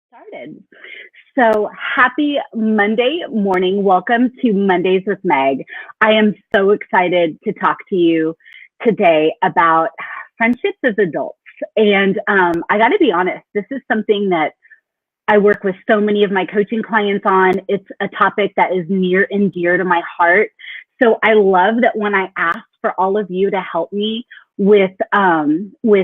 Started. So happy Monday morning. Welcome to Mondays with Meg. I am so excited to talk to you today about friendships as adults. And I got to be honest, this is something that I work with so many of my coaching clients on. It's a topic that is near and dear to my heart. So I love that when I asked for all of you to help me with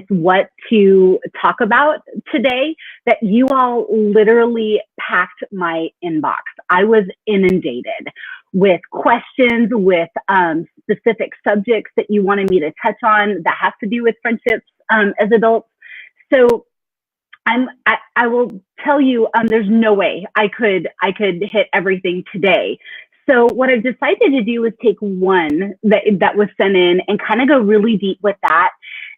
what to talk about today, that you all literally packed my inbox. I was inundated with questions, with specific subjects that you wanted me to touch on that have to do with friendships as adults. So I will tell you, there's no way I could hit everything today. So what I've decided to do is take one that was sent in and kind of go really deep with that.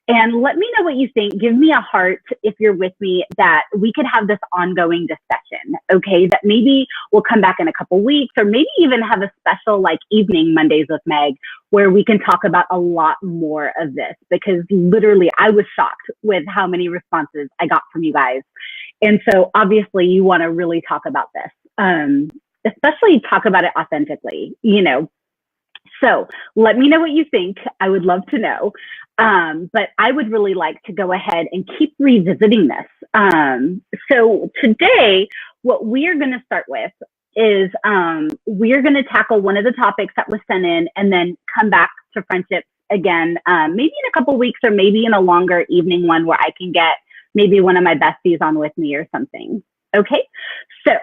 And let me know what you think. Give me a heart if you're with me, that we could have this ongoing discussion, okay? That maybe we'll come back in a couple weeks, or maybe even have a special like evening Mondays with Meg where we can talk about a lot more of this, because literally I was shocked with how many responses I got from you guys. And so obviously you want to really talk about this, especially talk about it authentically, So let me know what you think. I would love to know. But I would really like to go ahead and keep revisiting this. So today, what we are going to start with is we're going to tackle one of the topics that was sent in, and then come back to friendships again, maybe in a couple weeks, or maybe in a longer evening one where I can get maybe one of my besties on with me or something. Okay, so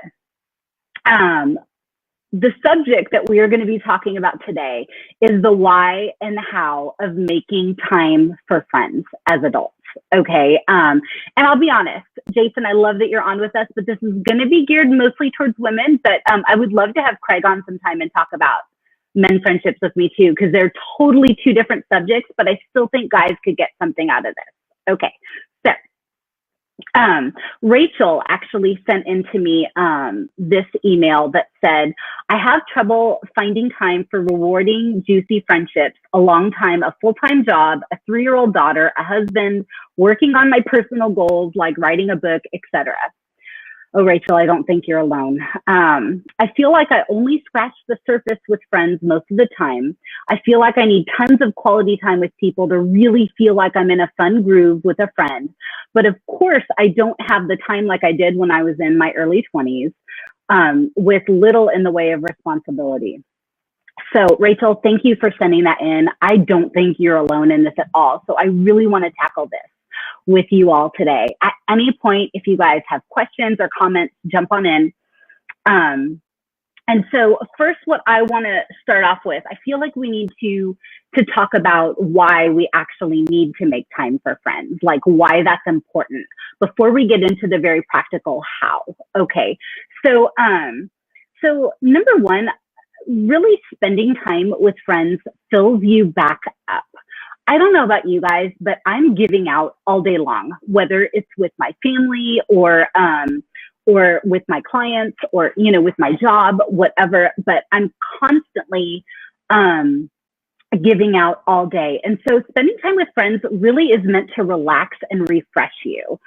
the subject that we are going to be talking about today is the why and how of making time for friends as adults. Okay. And I'll be honest, Jason, I love that you're on with us, but this is going to be geared mostly towards women. But I would love to have Craig on sometime and talk about men friendships with me too, because they're totally two different subjects, but I still think guys could get something out of this. Okay. So Rachel actually sent into me this email that said, I have trouble finding time for rewarding, juicy friendships, a long time, a full-time job, a 3-year-old daughter, a husband, working on my personal goals like writing a book, etc. Oh, Rachel, I don't think you're alone. I feel like I only scratch the surface with friends most of the time. I feel like I need tons of quality time with people to really feel like I'm in a fun groove with a friend. But of course, I don't have the time like I did when I was in my early 20s, with little in the way of responsibility. So Rachel, thank you for sending that in. I don't think you're alone in this at all. So I really want to tackle this with you all today. At any point, if you guys have questions or comments, jump on in. And so first, what I want to start off with, I feel like we need to talk about why we actually need to make time for friends, like why that's important, before we get into the very practical how. Okay, so number one, really spending time with friends fills you back up. I don't know about you guys, but I'm giving out all day long, whether it's with my family or with my clients, or, with my job, whatever, but I'm constantly giving out all day. And so spending time with friends really is meant to relax and refresh you.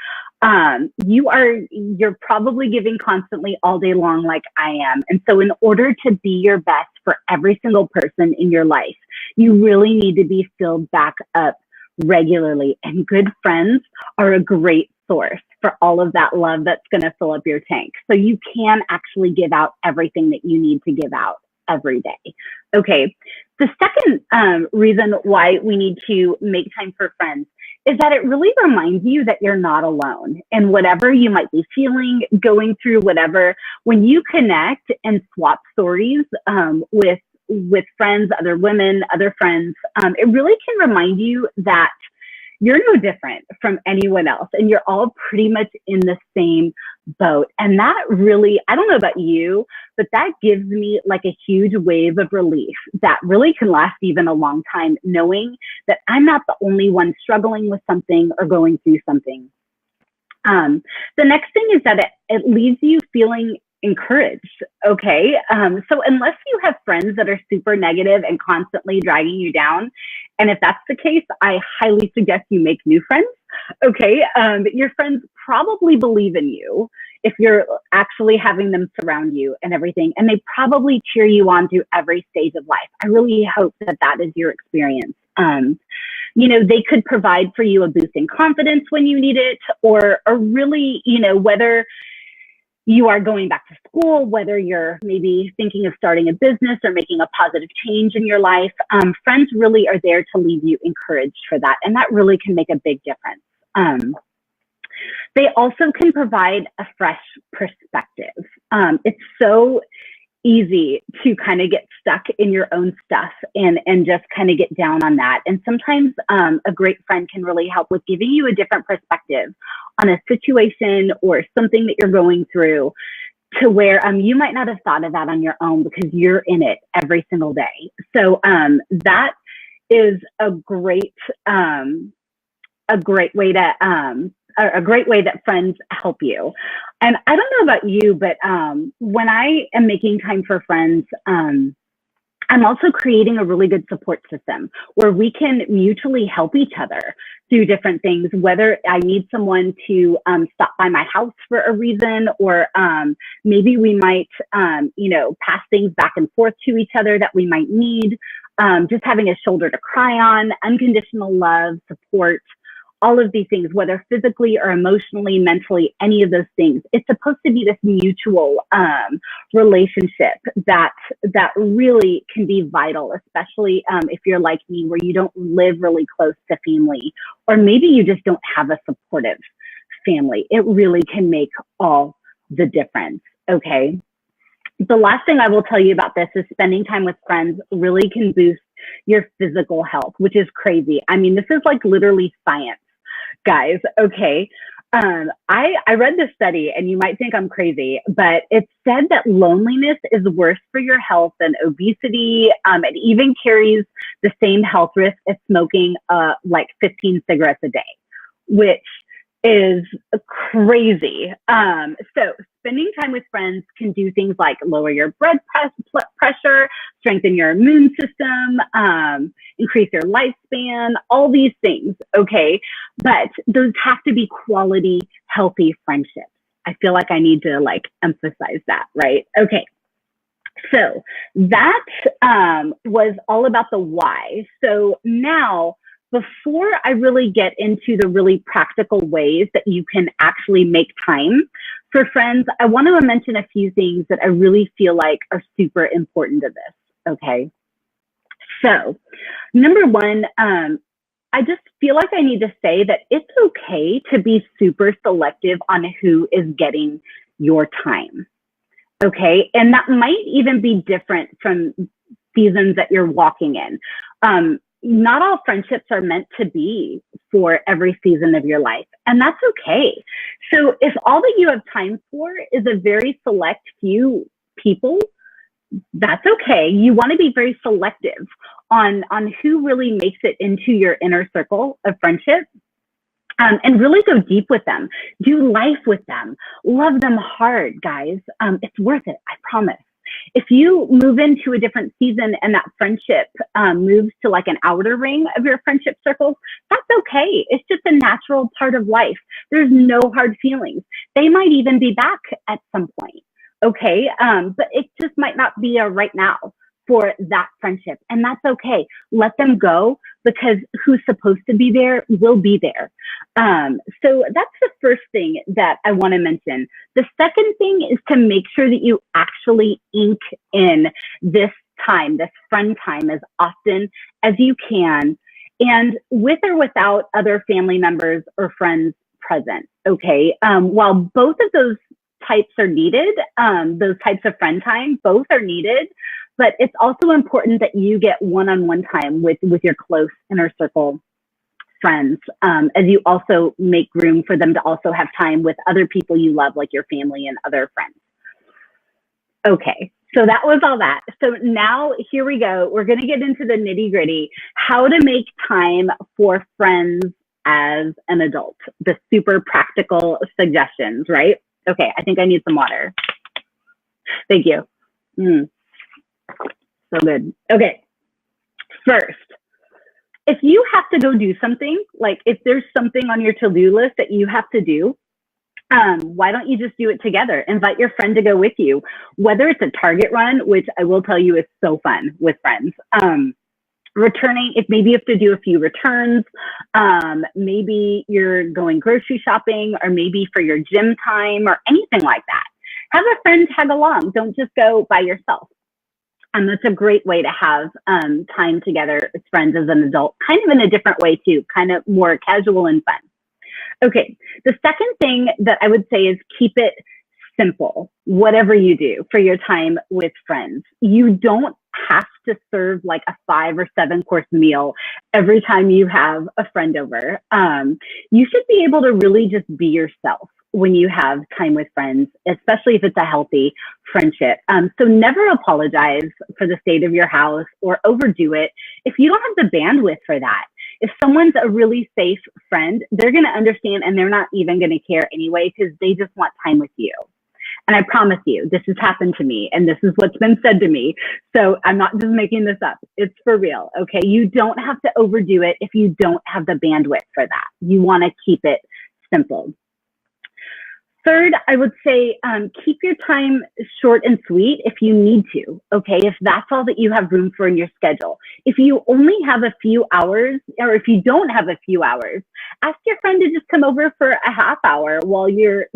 You're probably giving constantly all day long, like I am. And so in order to be your best for every single person in your life, you really need to be filled back up regularly. And good friends are a great source for all of that love that's going to fill up your tank. So you can actually give out everything that you need to give out every day. Okay. The second reason why we need to make time for friends is that it really reminds you that you're not alone in whatever you might be feeling, going through, whatever. When you connect and swap stories with friends, other women, other friends, it really can remind you that you're no different from anyone else, and you're all pretty much in the same boat. And that really, I don't know about you, but that gives me like a huge wave of relief that really can last even a long time, knowing that I'm not the only one struggling with something or going through something. The next thing is that it leaves you feeling encouraged. Okay. So unless you have friends that are super negative and constantly dragging you down, and if that's the case, I highly suggest you make new friends. Okay. Your friends probably believe in you if you're actually having them surround you and everything, and they probably cheer you on through every stage of life. I really hope that that is your experience. They could provide for you a boost in confidence when you need it, or really, whether you are going back to school, whether you're maybe thinking of starting a business or making a positive change in your life, friends really are there to leave you encouraged for that. And that really can make a big difference. They also can provide a fresh perspective. It's so easy to kind of get stuck in your own stuff and just kind of get down on that. And sometimes a great friend can really help with giving you a different perspective on a situation or something that you're going through, to where you might not have thought of that on your own because you're in it every single day. So that is a great way to a great way that friends help you. And I don't know about you, but when I am making time for friends, I'm also creating a really good support system where we can mutually help each other through different things, whether I need someone to stop by my house for a reason, or maybe we might, pass things back and forth to each other that we might need, just having a shoulder to cry on, unconditional love, support, all of these things, whether physically or emotionally, mentally, any of those things. It's supposed to be this mutual relationship that really can be vital, especially if you're like me, where you don't live really close to family, or maybe you just don't have a supportive family. It really can make all the difference, okay? The last thing I will tell you about this is spending time with friends really can boost your physical health, which is crazy. I mean, this is like literally science, guys. Okay. I read this study, and you might think I'm crazy, but it said that loneliness is worse for your health than obesity. It even carries the same health risk as smoking like 15 cigarettes a day, which is crazy. So spending time with friends can do things like lower your blood pressure, strengthen your immune system, increase your lifespan, all these things, okay? But those have to be quality, healthy friendships. I feel like I need to emphasize that, right? Okay. So that was all about the why. So now, before I really get into the really practical ways that you can actually make time for friends, I want to mention a few things that I really feel like are super important to this, okay? So, number one, I just feel like I need to say that it's okay to be super selective on who is getting your time, okay? And that might even be different from seasons that you're walking in. Not all friendships are meant to be for every season of your life, and that's okay. So if all that you have time for is a very select few people, that's okay. You want to be very selective on who really makes it into your inner circle of friendship, and really go deep with them. Do life with them. Love them hard, guys. It's worth it, I promise. If you move into a different season and that friendship moves to like an outer ring of your friendship circle, that's okay. It's just a natural part of life. There's no hard feelings. They might even be back at some point, okay? But it just might not be a right now for that friendship, and that's okay. Let them go, because who's supposed to be there will be there. So that's the first thing that I want to mention. The second thing is to make sure that you actually ink in this time, this friend time, as often as you can, and with or without other family members or friends present, okay? While both of those types are needed, those types of friend time, both are needed, but it's also important that you get one-on-one time with your close inner circle friends, as you also make room for them to also have time with other people you love, like your family and other friends. Okay, so that was all that. So now here we go. We're going to get into the nitty-gritty, how to make time for friends as an adult, the super practical suggestions, right? Okay, I think I need some water. Thank you. So good. Okay, first, if you have to go do something, like if there's something on your to-do list that you have to do, Why don't you just do it together? Invite your friend to go with you, whether it's a Target run, which I will tell you is so fun with friends. Returning, if maybe you have to do a few returns, maybe you're going grocery shopping, or maybe for your gym time or anything like that. Have a friend tag along. Don't just go by yourself. And that's a great way to have time together as friends as an adult, kind of in a different way too, kind of more casual and fun. Okay, the second thing that I would say is keep it simple, whatever you do for your time with friends. You don't have to serve like a 5 or 7 course meal every time you have a friend over. You should be able to really just be yourself when you have time with friends, especially if it's a healthy friendship. So never apologize for the state of your house or overdo it if you don't have the bandwidth for that. If someone's a really safe friend, they're going to understand, and they're not even going to care anyway, because they just want time with you. And I promise you, this has happened to me, and this is what's been said to me. So I'm not just making this up. It's for real. Okay. You don't have to overdo it if you don't have the bandwidth for that. You want to keep it simple. Third, I would say keep your time short and sweet if you need to, okay? If that's all that you have room for in your schedule. If you only have a few hours, or if you don't have a few hours, ask your friend to just come over for a half hour while you're,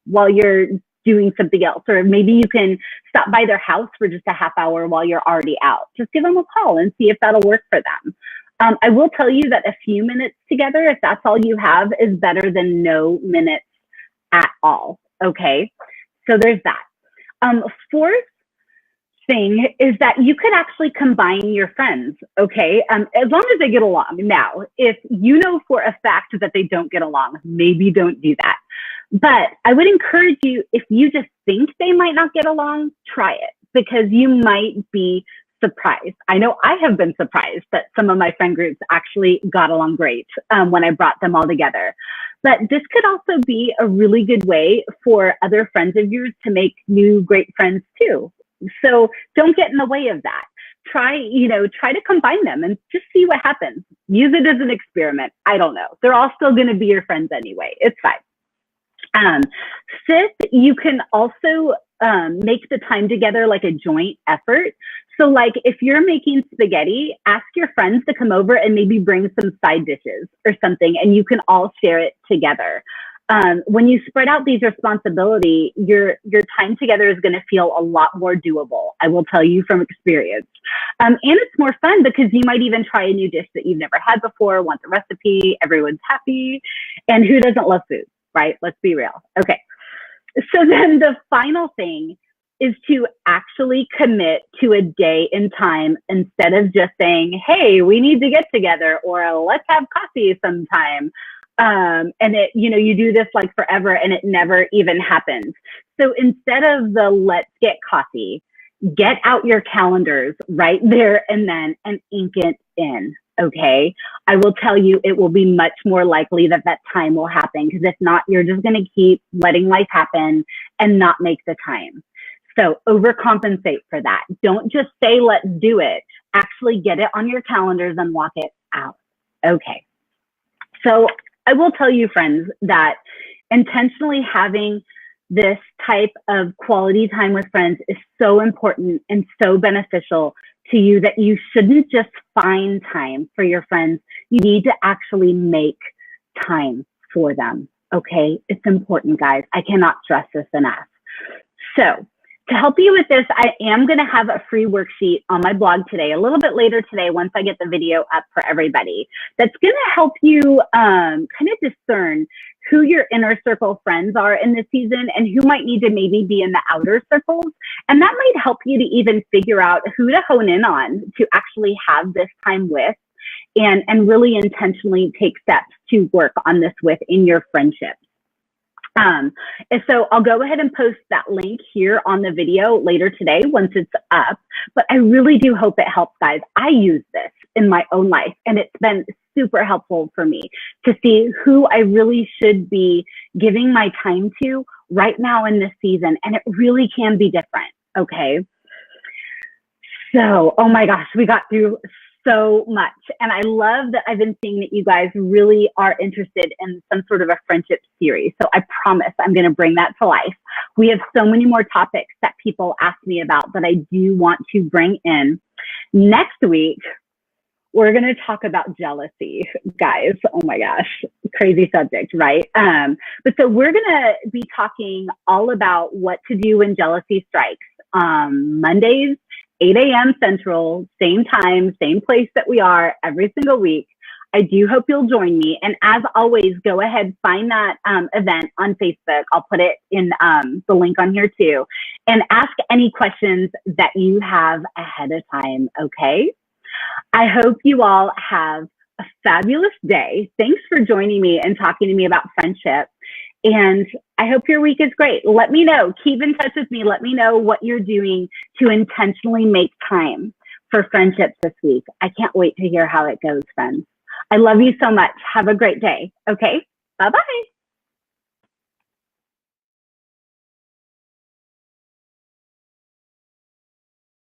while you're doing something else. Or maybe you can stop by their house for just a half hour while you're already out. Just give them a call and see if that'll work for them. I will tell you that a few minutes together, if that's all you have, is better than no minutes at all. Okay, so there's that. Fourth thing is that you could actually combine your friends. Okay, as long as they get along. Now, if you know for a fact that they don't get along, maybe don't do that. But I would encourage you, if you just think they might not get along, try it, because you might be surprised. I know I have been surprised that some of my friend groups actually got along great when I brought them all together. But this could also be a really good way for other friends of yours to make new great friends too. So don't get in the way of that. Try to combine them and just see what happens. Use it as an experiment. I don't know. They're all still going to be your friends anyway. It's fine. Fifth, you can also make the time together like a joint effort. So like if you're making spaghetti, ask your friends to come over and maybe bring some side dishes or something, and you can all share it together. When you spread out these responsibilities, your time together is going to feel a lot more doable. I will tell you from experience. And it's more fun because you might even try a new dish that you've never had before, want the recipe, everyone's happy. And who doesn't love food, right? Let's be real. Okay. So then the final thing is to actually commit to a day and time instead of just saying, hey, we need to get together, or let's have coffee sometime. And it, you do this like forever and it never even happens. So instead of the let's get coffee, get out your calendars right there and then and ink it in. Okay. I will tell you, it will be much more likely that that time will happen, because if not, you're just going to keep letting life happen and not make the time. So overcompensate for that. Don't just say, let's do it. Actually get it on your calendars and walk it out. Okay. So I will tell you, friends, that intentionally having this type of quality time with friends is so important and so beneficial to you that you shouldn't just find time for your friends. You need to actually make time for them. Okay. It's important, guys. I cannot stress this enough. So to help you with this, I am going to have a free worksheet on my blog today, a little bit later today, once I get the video up for everybody, that's going to help you kind of discern who your inner circle friends are in this season and who might need to maybe be in the outer circles. And that might help you to even figure out who to hone in on to actually have this time with, and really intentionally take steps to work on this with in your friendships. And so I'll go ahead and post that link here on the video later today once it's up, but I really do hope it helps, guys. I use this in my own life, and it's been super helpful for me to see who I really should be giving my time to right now in this season. And it really can be different. Okay. So, oh my gosh, we got through so much. And I love that I've been seeing that you guys really are interested in some sort of a friendship series. So I promise I'm going to bring that to life. We have so many more topics that people ask me about that I do want to bring in. Next week, we're going to talk about jealousy, guys. Oh my gosh, crazy subject, right? But so we're going to be talking all about what to do when jealousy strikes. Mondays, 8 a.m. Central, same time, same place that we are every single week. I do hope you'll join me. And as always, go ahead, find that event on Facebook. I'll put it in the link on here too. And ask any questions that you have ahead of time, okay? I hope you all have a fabulous day. Thanks for joining me and talking to me about friendship. And I hope your week is great. Let me know. Keep in touch with me. Let me know what you're doing to intentionally make time for friendships this week. I can't wait to hear how it goes, friends. I love you so much. Have a great day. Okay? Bye-bye.